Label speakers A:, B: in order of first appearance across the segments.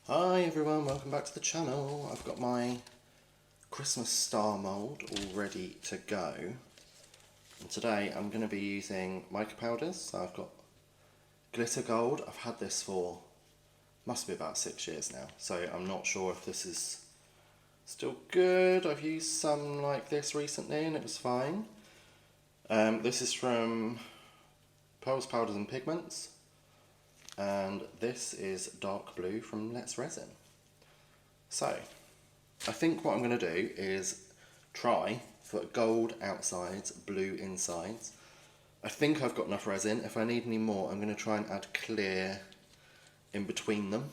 A: Hi everyone, welcome back to the channel. I've got my Christmas star mould all ready to go. And today I'm going to be using mica powders. So I've got glitter gold. I've had this for, must be about 6 years now. So I'm not sure if this is still good. I've used some like this recently and it was fine. This is from Pearls, Powders and Pigments. And this is dark blue from Resin. So, I think what I'm going to do is try for gold outsides, blue insides. I think I've got enough resin. If I need any more, I'm going to try and add clear in between them.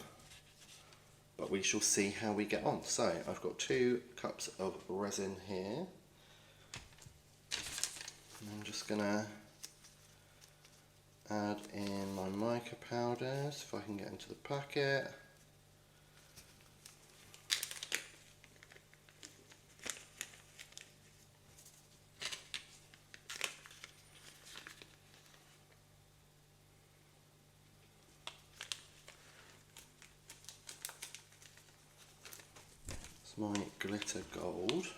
A: But we shall see how we get on. So, I've got 2 cups of resin here. And I'm just going to add in my mica powders, if I can get into the packet. It's my glitter gold.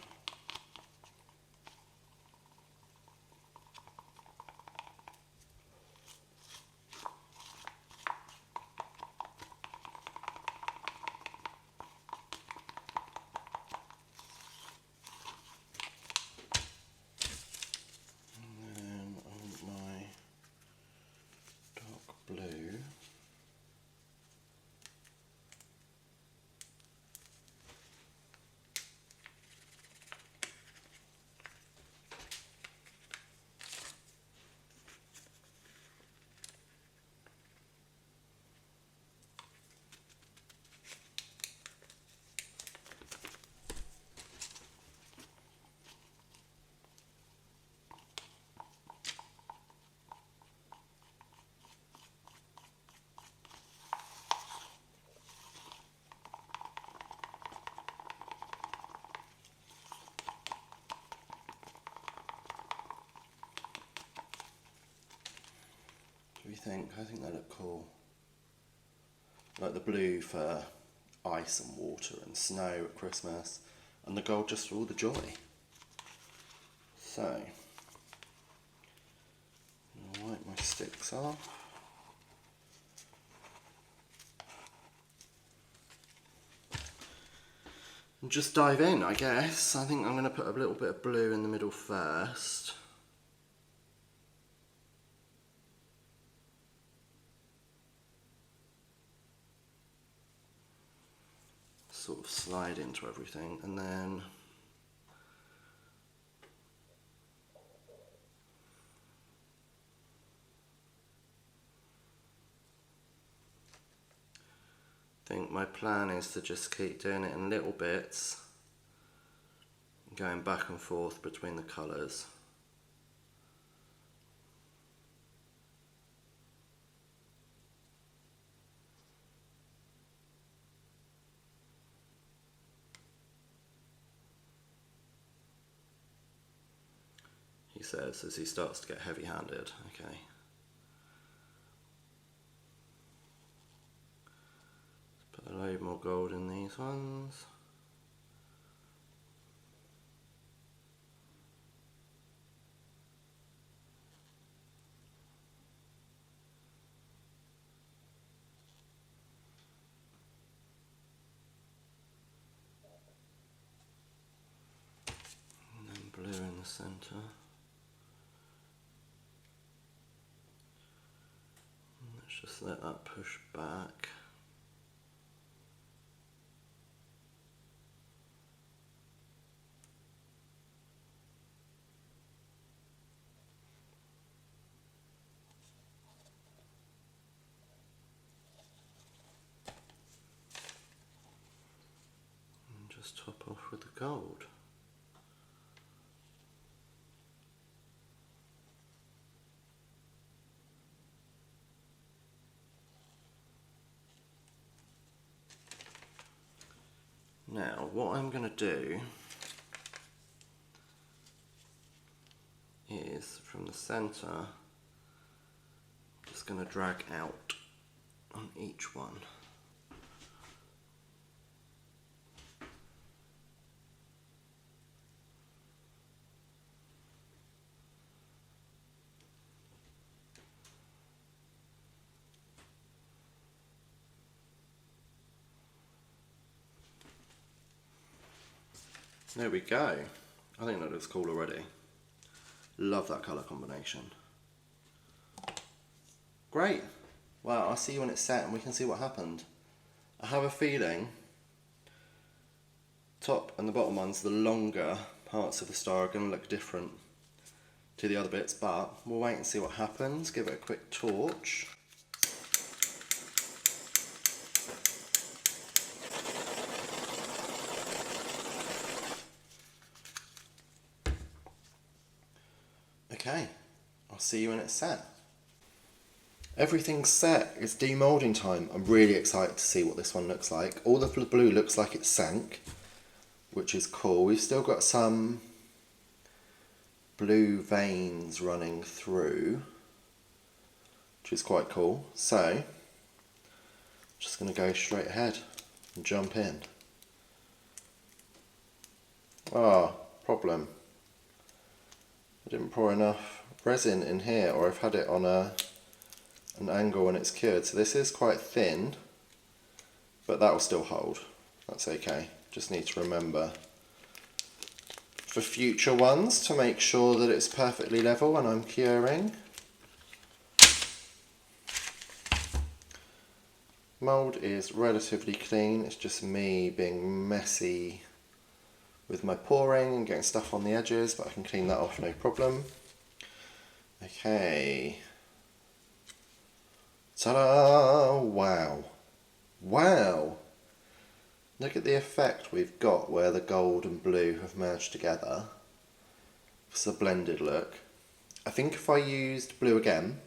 A: Blue. What do you think? I think they look cool. Like the blue for ice and water and snow at Christmas, and the gold just for all the joy. So, I'll wipe my sticks off. And just dive in, I guess. I think I'm going to put a little bit of blue in the middle first. Sort of slide into everything, and then I think my plan is to just keep doing it in little bits, going back and forth between the colours. He says as he starts to get heavy-handed. Okay. Let's put a load more gold in these ones. And then blue in the centre. Let's just let that push back. And just top off with the gold. Now, what I'm going to do is, from the centre, just going to drag out on each one. There we go. I think that looks cool already. Love that colour combination. Great. Well, I'll see you when it's set and we can see what happened. I have a feeling top and the bottom ones, the longer parts of the star are going to look different to the other bits, but we'll wait and see what happens. Give it a quick torch. Okay, I'll see you when it's set. Everything's set, it's demoulding time. I'm really excited to see what this one looks like. All the blue looks like it sank, which is cool. We've still got some blue veins running through, which is quite cool. So, I'm just going to go straight ahead and jump in. Problem. I didn't pour enough resin in here, or I've had it on an angle when it's cured. So this is quite thin, but that will still hold. That's okay. Just need to remember for future ones to make sure that it's perfectly level when I'm curing. Mould is relatively clean. It's just me being messy with my pouring and getting stuff on the edges, but I can clean that off no problem. Okay. Ta-da! Wow. Wow! Look at the effect we've got where the gold and blue have merged together. It's a blended look. I think if I used blue again,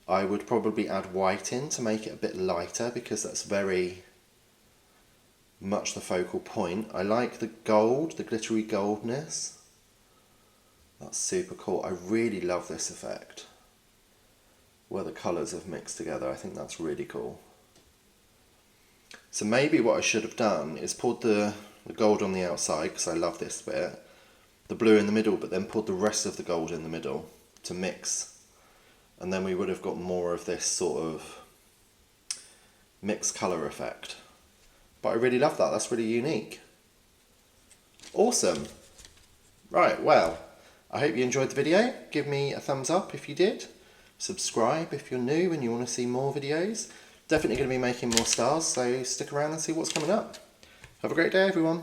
A: I would probably add white in to make it a bit lighter, because that's very much the focal point. I like the gold, the glittery goldness. That's super cool. I really love this effect where the colours have mixed together. I think that's really cool. So maybe what I should have done is poured the gold on the outside, because I love this bit, the blue in the middle, but then poured the rest of the gold in the middle to mix, and then we would have got more of this sort of mixed colour effect. But I really love that. That's really unique. Awesome. Right, well, I hope you enjoyed the video. Give me a thumbs up if you did. Subscribe if you're new and you want to see more videos. Definitely going to be making more stars, so stick around and see what's coming up. Have a great day, everyone.